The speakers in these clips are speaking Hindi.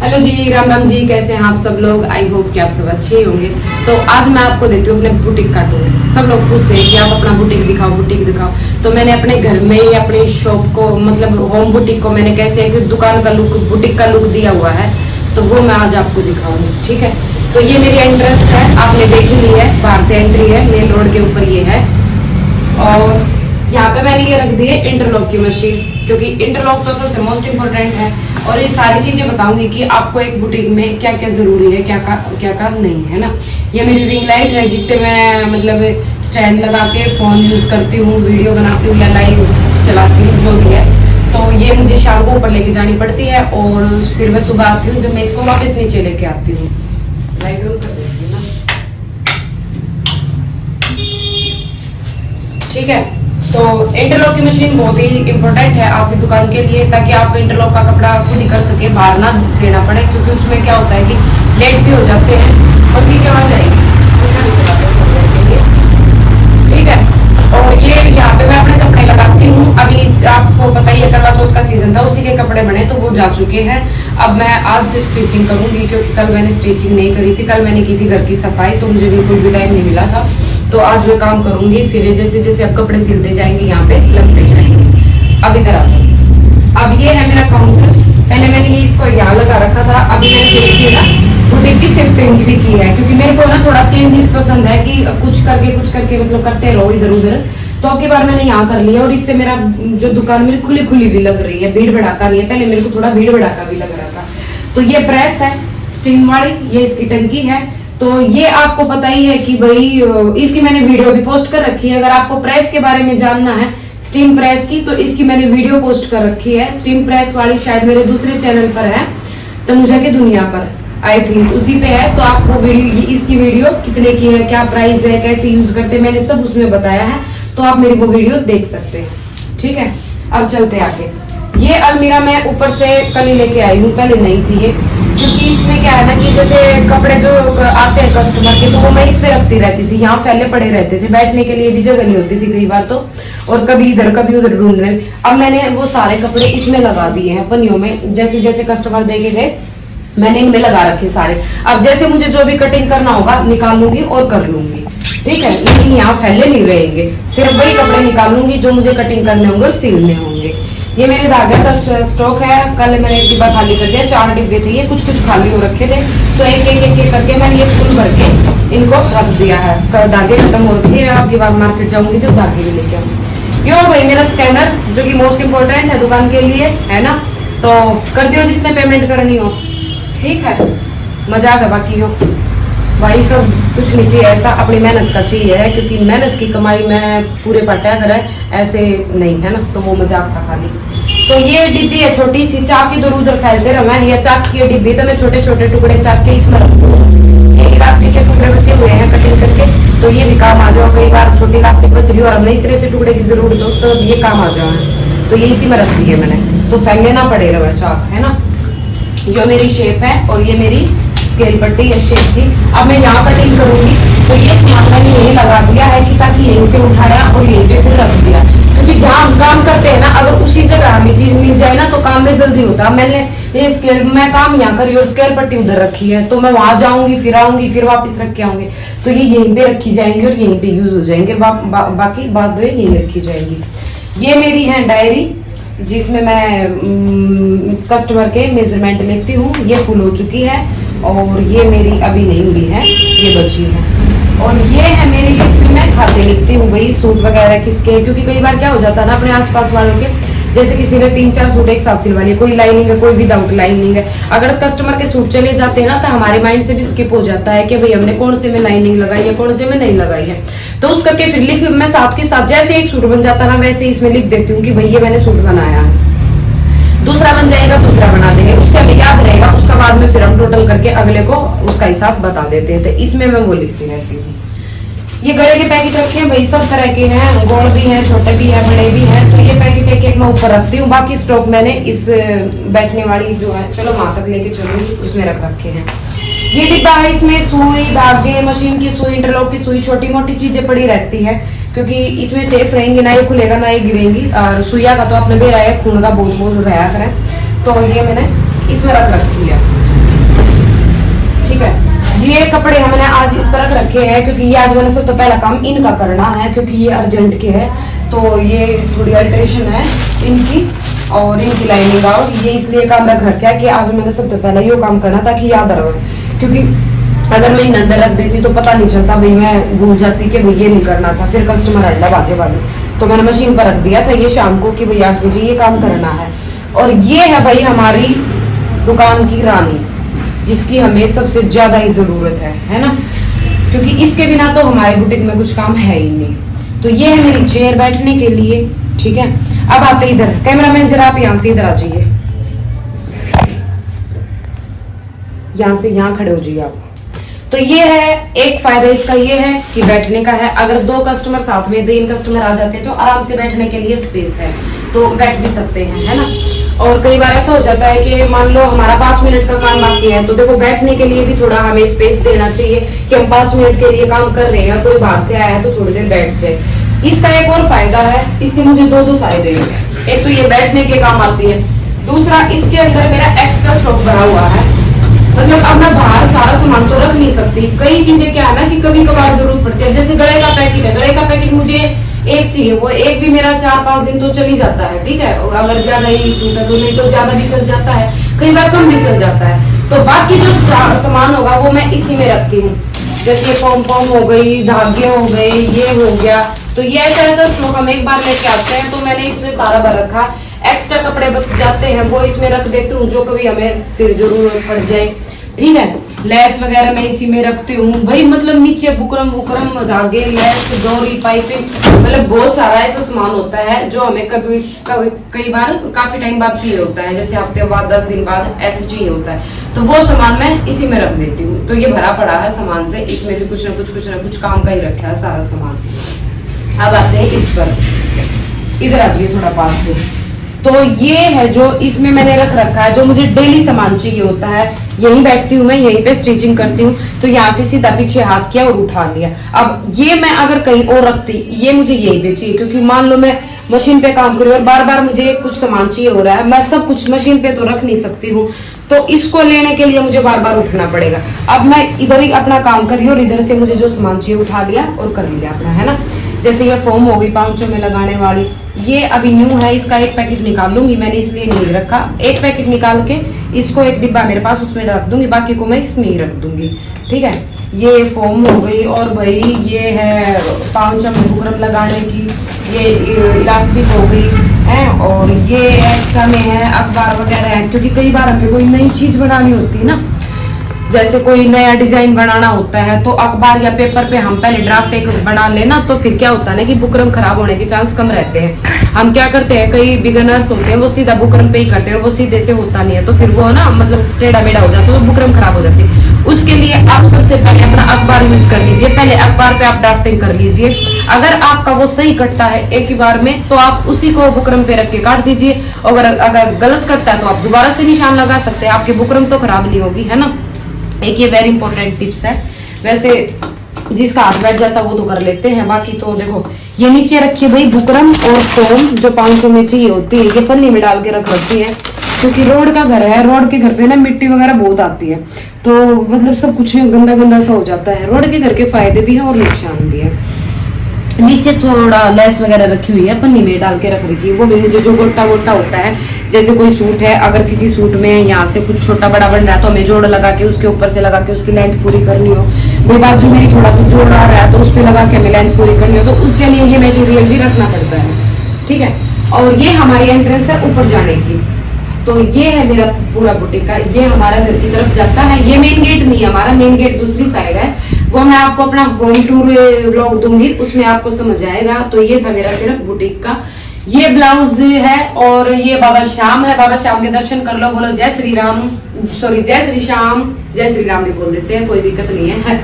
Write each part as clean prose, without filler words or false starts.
हेलो जी, राम राम जी। कैसे हैं आप सब लोग? आई होप कि आप सब अच्छे ही होंगे। तो आज मैं आपको देती हूँ अपने बुटीक का टूर। सब लोग पूछते हैं कि आप अपना बुटीक दिखाओ, बुटीक दिखाओ। तो मैंने अपने घर में ही अपनी शॉप को, मतलब होम बुटीक को मैंने कैसे एक दुकान का लुक, बुटीक का लुक दिया हुआ है, तो वो मैं आज आपको दिखाऊंगी। ठीक है, तो ये मेरी एंट्रेंस है, आपने देख ही ली है। बाहर से एंट्री है, मेन रोड के ऊपर ये है। और यहाँ पे मैंने ये रख दी है इंटरलॉक की मशीन, क्योंकि इंटरलॉक तो सबसे मोस्ट इम्पोर्टेंट है। और ये सारी चीजें बताऊंगी कि आपको एक बुटीक में क्या क्या जरूरी है, क्या क्या नहीं है ना। ये मेरी रिंग लाइट है, जिससे मैं मतलब स्टैंड लगा के फोन यूज करती हूँ, वीडियो बनाती हूँ या लाइव चलाती हूँ, जो भी है। तो ये मुझे शाम को ऊपर लेके जानी पड़ती है और फिर मैं सुबह आती हूँ, जब मैं इसको वापस नीचे लेके आती हूँ। लाइट ऑन कर देती हूँ ना, ठीक है। तो इंटरलॉक की मशीन बहुत ही इंपॉर्टेंट है आपकी दुकान के लिए, ताकि आप इंटरलॉक का कपड़ा खुद ही कर सके, बाहर ना देना पड़े। क्योंकि उसमें क्या होता है कि लेट भी हो जाते हैं, बल्कि क्या हो जाएगी, ठीक है। और ये यहाँ पे मैं अपने कपड़े लगाती हूँ। अभी आपको पता ही है, करवा चौथ का सीजन था, उसी के कपड़े बने तो वो जा चुके हैं। अब मैं आज से स्टिचिंग करूंगी, क्योंकि कल मैंने स्टिचिंग नहीं करी थी। कल मैंने की थी घर की सफाई, तो मुझे बिल्कुल भी टाइम नहीं मिला था। तो आज मैं काम करूंगी। फिर जैसे जैसे अब कपड़े सिलते जाएंगे, यहाँ पे लगते जाएंगे। अब इधर आ जाओ। अब ये है मेरा काउंटर। पहले मैंने ये इसको यहाँ लगा रखा था, अभी मैंने देखी ना बुटीक की शिफ्टिंग भी की है, क्योंकि मेरे को ना थोड़ा चेंजेस पसंद है कि कुछ करके मतलब करते रहो इधर उधर। तो अब की बार मैंने यहाँ कर लिया, और इससे मेरा जो दुकान मेरी खुली खुली भी लग रही है, भीड़ भड़ाका नहीं है। पहले मेरे को थोड़ा भीड़ भड़ाका भी लग रहा था। तो ये प्रेस है स्टीम वाली, ये इसकी टंकी है। तो ये आपको पता ही है कि भाई इसकी मैंने वीडियो भी पोस्ट कर रखी है। अगर आपको प्रेस के बारे में जानना है, स्टीम प्रेस की, तो इसकी मैंने वीडियो पोस्ट कर रखी है। स्टीम प्रेस वाली शायद मेरे दूसरे चैनल पर है, तनुजा की दुनिया पर, आई थिंक उसी पे है। तो आप वो वीडियो, इसकी वीडियो कितने की है, क्या प्राइस है, कैसे यूज करते हैं, मैंने सब उसमें बताया है। तो आप मेरी वो वीडियो देख सकते हैं, ठीक है। अब चलते आगे। ये अलमीरा मैं ऊपर से कल ही लेके आई हूँ, पहले नहीं थी ये। क्योंकि इसमें क्या है ना कि जैसे कपड़े जो आते हैं कस्टमर के, तो वो मैं इस पे रखती रहती थी। यहाँ फैले पड़े रहते थे, बैठने के लिए भी जगह नहीं होती थी कई बार तो, और कभी इधर कभी उधर ढूंढ रहे। अब मैंने वो सारे कपड़े इसमें लगा दिए हैं पन्नियों में। जैसे जैसे कस्टमर देके गए, मैंने इनमें लगा रखे सारे। अब जैसे मुझे जो भी कटिंग करना होगा निकाल लूंगी और कर लूंगी, ठीक है। लेकिन यहाँ फैले नहीं रहेंगे, सिर्फ वही कपड़े निकालूंगी जो मुझे कटिंग करने होंगे और सिलने होंगे। ये मेरे धागे का स्टॉक है। कल मैंने एक डिब्बा खाली कर दिया, 4 डिब्बे थे, ये कुछ कुछ खाली हो रखे थे। तो एक एक करके मैंने ये फुल भर के इनको रख दिया है। धागे खत्म हो रखे हैं, अब की बार मार्केट जाऊंगी जब धागे भी लेके आऊंगी। क्यों भाई, मेरा स्कैनर जो कि मोस्ट इम्पोर्टेंट है दुकान के लिए, है ना, तो कर दियो जिसने पेमेंट करनी हो, ठीक है। मजाक है बाकी हो भाई, सब कुछ नहीं चाहिए ऐसा, अपनी मेहनत का चाहिए है। क्योंकि मेहनत की कमाई में पूरे पटा करे, ऐसे नहीं है ना, तो वो मजाक था खाली। तो ये डिब्बी है छोटी सी, चाक इधर उधर फैलते रहा। ये चाक की डिब्बी, तो मैं छोटे छोटे टुकड़े चाक के इसमें रख दूँ। ये इलास्टिक के टुकड़े बचे हुए हैं कटिंग करके, तो ये भी काम आ जाओ। कई बार छोटी इलास्टिक बच रही हो और हमने इतने से टुकड़े की जरूरत हो, तो ये काम आ जाओ। तो ये इसी में रख दी है मैंने, तो फैलने ना पड़े रहा चाक, है ना। जो मेरी शेप है, और ये मेरी स्केल पट्टी है शेप की। अब मैं यहाँ कटिंग करूंगी, तो ये सामान मैंने यही लगा दिया है कि ताकि यहीं से उठाया और यहीं पे फिर रख दिया। क्योंकि जहाँ हम काम करते हैं ना, अगर उसी जगह हमें चीज मिल जाए ना, तो काम में जल्दी होता है। मैंने ये स्केल, मैं काम यहाँ करी और स्केल पट्टी उधर रखी है, तो मैं वहां जाऊंगी, फिर आऊंगी, फिर वापस रख के आऊंगी, तो ये यहीं पे रखी जाएंगी और यहीं पे यूज हो जाएंगे। बाकी बाद में यहीं रखी जाएंगी। ये मेरी है डायरी, जिसमें मैं कस्टमर के मेजरमेंट लेती हूँ। ये फुल हो चुकी है, और ये मेरी अभी नहीं हुई है, ये बची है। और ये है मेरी, इसमें मैं खाते लिखती हूँ भाई सूट वगैरह किसके। क्योंकि कई बार क्या हो जाता है ना, अपने आसपास वालों के, जैसे किसी ने 3-4 सूट एक साथ सिलवा लिए, कोई लाइनिंग है, कोई विदाउट लाइनिंग है। अगर कस्टमर के सूट चले जाते हैं ना, तो हमारे माइंड से भी स्किप हो जाता है कि भाई हमने कौन से में लाइनिंग लगाई है, कौन से में नहीं लगाई है। तो उस करके फिर लिख, मैं साथ के साथ जैसे एक सूट बन जाता ना, वैसे इसमें लिख देती हूँ कि भाई ये मैंने सूट बनाया है। दूसरा बन जाएगा, दूसरा बना देंगे, उससे हमें याद रहेगा। उसका बाद में फिर हम टोटल करके अगले को उसका हिसाब बता देते हैं। तो इसमें मैं वो लिखती रहती हूँ। ये गले के पैकेट रखे हैं भाई, सब तरह के हैं, गोल भी हैं, छोटे भी हैं, बड़े भी हैं। तो ये पैकेट एक एक मैं ऊपर रखती हूँ। बाकी स्टॉक मैंने इस बैठने वाली जो है, चलो वहां तक लेके चलूंगी, उसमें रख रखे हैं। ये डिब्बा है, इसमें सुई, धागे, मशीन की सुई, इंटरलॉक की सुई, छोटी मोटी चीजें पड़ी रहती है। क्योंकि इसमें सेफ रहेंगी, ना ये खुलेगा ना ये गिरेंगी। और सुइया का तो आपने बेरा है, खून का बहुत बहुत रहा करें। तो ये मैंने इसमें रख रखी है। ठीक है। ये कपड़े हमने आज इस पर रख रखे हैं क्योंकि ये आज मैंने सबसे पहला काम इनका करना है, क्योंकि ये अर्जेंट के है। तो ये थोड़ी अल्ट्रेशन है इनकी और इनकी लाइनिंग, और ये इसलिए काम रख रखा है कि आज मैंने सबसे पहले ये काम करना ताकि याद रहे, क्योंकि अगर मैं इन अंदर रख देती तो पता नहीं चलता, भाई मैं भूल जाती कि भाई ये नहीं करना था, फिर कस्टमर अड्डा बाजे बाजे। तो मैंने मशीन पर रख दिया था ये शाम को कि भाई आज मुझे ये काम करना है। और ये है भाई हमारी दुकान की रानी, जिसकी हमें सबसे ज्यादा ही जरूरत है ना, क्योंकि इसके बिना तो हमारे बुटीक में कुछ काम है ही नहीं। तो ये है मेरी चेयर बैठने के लिए, ठीक है। अब आते इधर, कैमरामैन जरा आप यहाँ से इधर आ जाइए, यहाँ से यहाँ खड़े हो जाइए आप। तो ये है एक फायदा इसका, ये है कि बैठने का है। अगर 2 कस्टमर साथ में 3 कस्टमर आ जाते हैं तो आराम से बैठने के लिए स्पेस है, तो बैठ भी सकते हैं, है ना। और कई बार ऐसा हो जाता है कि मान लो हमारा 5 मिनट का काम बाकी है, तो देखो बैठने के लिए भी थोड़ा हमें स्पेस देना चाहिए कि हम 5 मिनट के लिए काम कर रहे हैं, कोई बाहर से आया है तो थोड़ी देर बैठ जाए। इसका एक और फायदा है, इसके मुझे 2 फायदे हैं। एक तो ये बैठने के काम आती है, दूसरा इसके अंदर मेरा एक्स्ट्रा स्टॉक भरा हुआ है। मतलब अब मैं बाहर सारा सामान तो रख नहीं सकती, कई चीजें क्या है ना कि कभी कभार जरूरत पड़ती है। जैसे गले का पैकेट है, गले का पैकेट मुझे एक चाहिए, वो एक भी मेरा 4-5 दिन तो चल ही जाता है, ठीक है। अगर ज्यादा ही सूट है तो, नहीं तो ज्यादा भी चल जाता है, कई बार कम भी चल जाता है। तो बाकी जो सामान होगा वो मैं इसी में रखती हूँ, जैसे पॉम पॉम हो गई, धागे हो गए, ये हो गया। तो ये ऐसा स्टॉक हम एक बार लेके आते हैं, तो मैंने इसमें सारा भर रखा। एक्स्ट्रा कपड़े बच जाते हैं वो इसमें रख देती हूँ, जो कभी हमें फिर जरूरत पड़ जाए, ठीक है। लेस वगैरह मैं इसी में रखती हूँ भाई, मतलब नीचे बुकरम वुकरम, धागे, लेस, डोरी, पाइपिंग, मतलब बहुत सारा ऐसा सामान होता है जो हमें कई बार काफी टाइम बाद चाहिए होता है, जैसे हफ्ते बाद 10 दिन बाद ऐसे चाहिए होता है। तो वो सामान मैं इसी में रख देती हूँ। तो ये भरा पड़ा है सामान से, इसमें भी कुछ ना कुछ काम का ही रखा है सारा सामान। अब आते हैं इस पर, इधर आ जाइए थोड़ा पास से। तो ये है जो इसमें मैंने रख रखा है, जो मुझे डेली सामान चाहिए होता है। यहीं बैठती हूँ मैं, यहीं पे स्टिचिंग करती हूँ, तो यहाँ से सीधा पीछे हाथ किया और उठा लिया। अब ये मैं अगर कहीं और रखती, ये मुझे यहीं पे चाहिए, क्योंकि मान लो मैं मशीन पे काम कर रही हूँ और बार बार मुझे कुछ सामान चाहिए हो रहा है, मैं सब कुछ मशीन पे तो रख नहीं सकती हूँ, तो इसको लेने के लिए मुझे बार बार उठना पड़ेगा। अब मैं इधर ही अपना काम कर रही हूँ और इधर से मुझे जो सामान चाहिए उठा लिया और कर लिया अपना, है ना। जैसे ये फोम हो गई पांचों में लगाने वाली, ये अभी न्यू है, इसका एक पैकेट निकाल लूंगी, मैंने इसलिए नहीं रखा। एक पैकेट निकाल के इसको एक डिब्बा मेरे पास उसमें रख दूंगी, बाकी को मैं इसमें ही रख दूंगी, ठीक है। ये फोम हो गई, और भाई ये है पांचों में बुकरम लगाने की, ये इलास्टिक हो गई है, और ये एक्स्ट्रा में है अखबार वगैरह है, क्योंकि कई बार हमें कोई नई चीज बनानी होती है ना, जैसे कोई नया डिजाइन बनाना होता है, तो अखबार या पेपर पे हम पहले ड्राफ्ट एक बना लेना, तो फिर क्या होता है ना कि बुकरम खराब होने के चांस कम रहते हैं। हम क्या करते हैं, कई बिगनर्स होते हैं वो सीधा बुकरम पे ही करते हैं, वो सीधे से होता नहीं है, तो फिर वो ना मतलब टेढ़ा मेढ़ा हो जाता है, तो बुकरम खराब हो जाती है। उसके लिए आप सबसे पहले अपना अखबार यूज कर लीजिए, पहले अखबार पे आप ड्राफ्टिंग कर लीजिए। अगर आपका वो सही कटता है एक ही बार में, तो आप उसी को बुकरम पे रख के काट दीजिए। अगर गलत कटता है तो आप दोबारा से निशान लगा सकते हैं, आपकी बुकरम तो खराब नहीं होगी, है ना। एक ये वेरी इंपॉर्टेंट टिप्स है, वैसे जिसका हाथ बैठ जाता है वो तो कर लेते हैं, बाकी तो देखो ये नीचे रखिए भाई बुकरम और फोम जो 500 में चाहिए होती है, ये पन्नी में डाल के रख रखती है, क्योंकि रोड का घर है, रोड के घर पे ना मिट्टी वगैरह बहुत आती है, तो मतलब सब कुछ गंदा गंदा सा हो जाता है। रोड के घर के फायदे भी हैं और नुकसान भी है। नीचे थोड़ा लेस वगैरह रखी हुई है, पन्नी में डाल के रख रखी है, वो भी मुझे जो गोटा गोटा होता है, जैसे कोई सूट है, अगर किसी सूट में यहाँ से कुछ छोटा बड़ा बन रहा है तो हमें जोड़ लगा के उसके ऊपर से लगा के उसकी लेंथ पूरी करनी हो, कोई बात जो मेरी थोड़ा सा जोड़ आ रहा है तो उस पर लगा के हमें लेंथ पूरी करनी हो, तो उसके लिए ये मटेरियल भी रखना पड़ता है, ठीक है। और ये हमारी एंट्रेंस है ऊपर जाने की, तो ये है मेरा पूरा बुटीक का, ये हमारा घर की तरफ जाता है। ये मेन गेट नहीं है हमारा, मेन गेट दूसरी साइड है, वो मैं आपको अपना होम टूर व्लॉग दूंगी, उसमें आपको समझ आएगा। तो ये था मेरा सिर्फ बुटीक का। ये ब्लाउज है और ये बाबा श्याम है, बाबा श्याम के दर्शन कर लो, बोलो जय श्री राम, सॉरी जय श्री श्याम, जय श्री राम भी बोल देते हैं, कोई दिक्कत नहीं है।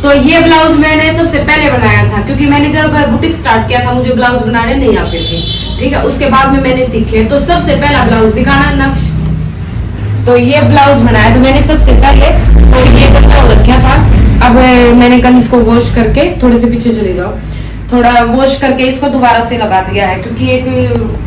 तो ये ब्लाउज मैंने सबसे पहले बनाया था, क्योंकि मैंने जब बुटीक स्टार्ट किया था मुझे ब्लाउज बनाने नहीं आते थे, ठीक है। उसके बाद में मैंने सीखे, तो सबसे पहला ब्लाउज दिखाना नक्श, तो ये ब्लाउज बनाया तो मैंने सबसे पहले, तो ये गंदा हो रखा था, अब मैंने कल इसको वॉश करके, थोड़े से पीछे चले जाओ, थोड़ा वॉश करके इसको दोबारा से लगा दिया है, क्योंकि एक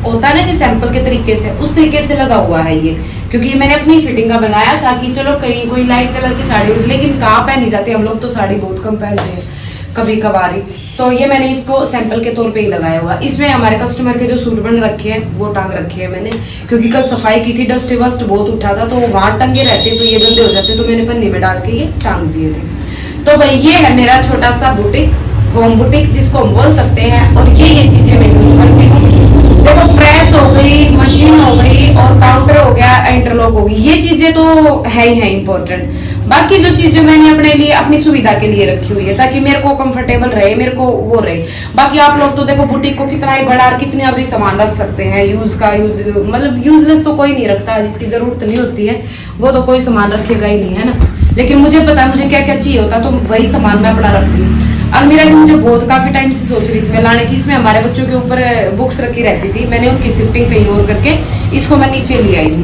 होता है ना कि सैंपल के तरीके से, उस तरीके से लगा हुआ है ये, क्योंकि ये मैंने अपनी फिटिंग का बनाया था कि चलो कहीं कोई लाइट कलर की साड़ी, लेकिन कहाँ पहनी जाती है, हम लोग तो साड़ी बहुत कम पहनते हैं कभी कभार ही। तो ये मैंने इसको सैंपल के तौर पे ही लगाया हुआ। इसमें हमारे कस्टमर के जो सूट बन रखे हैं वो टांग रखे हैं मैंने, क्योंकि कल सफाई की थी, डस्ट वस्ट बहुत उठा था, तो वहां टंगे रहते तो ये गंदे हो जाते, तो मैंने पन्नी में डाल के ये टांग दिए थे। तो भाई ये है मेरा छोटा सा बुटीक, होम बुटीक जिसको हम बोल सकते हैं। और ये चीजें मैं यूज करती हूँ। देखो प्रेस हो गई, मशीन हो गई और काउंटर हो गया, इंटरलॉक हो गई, ये चीजें तो है ही है इम्पोर्टेंट। बाकी जो चीजें मैंने अपने लिए अपनी सुविधा के लिए रखी हुई है ताकि मेरे को कंफर्टेबल रहे, मेरे को वो रहे। बाकी आप लोग तो देखो बुटीक को कितना ही बड़ा, कितने अभी सामान रख सकते हैं, यूज मतलब यूजलेस तो कोई नहीं रखता, जिसकी जरूरत नहीं होती है वो तो कोई सामान रखेगा ही नहीं, है ना। लेकिन मुझे पता है मुझे क्या क्या चाहिए होता, तो वही सामान मैं अपना रखती हूँ। अलमीरा भी मुझे बहुत काफी टाइम से सोच रही थी मैं लाने की। इसमें हमारे बच्चों के ऊपर बुक्स रखी रहती थी, मैंने उनकी शिफ्टिंग कहीं और करके इसको मैं नीचे ले आई थी,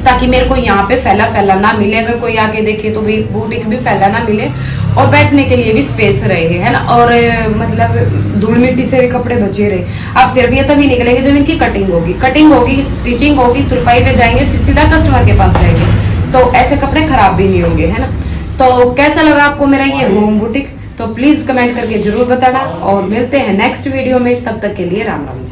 ताकि मेरे को यहाँ पे फैला फैला ना मिले, अगर कोई आके देखे तो भी बुटीक भी फैला ना मिले, और बैठने के लिए भी स्पेस रहे, है ना। और मतलब धूल मिट्टी से भी कपड़े बचे रहे। अब सिर्फ ये तभी निकलेंगे जब इनकी कटिंग होगी, स्टिचिंग होगी, तुरपाई पे जाएंगे, फिर सीधा कस्टमर के पास जाएंगे, तो ऐसे कपड़े खराब भी नहीं होंगे, है ना। तो कैसा लगा आपको मेरा ये होम बुटीक, तो प्लीज कमेंट करके जरूर बताना, और मिलते हैं नेक्स्ट वीडियो में। तब तक के लिए राम राम।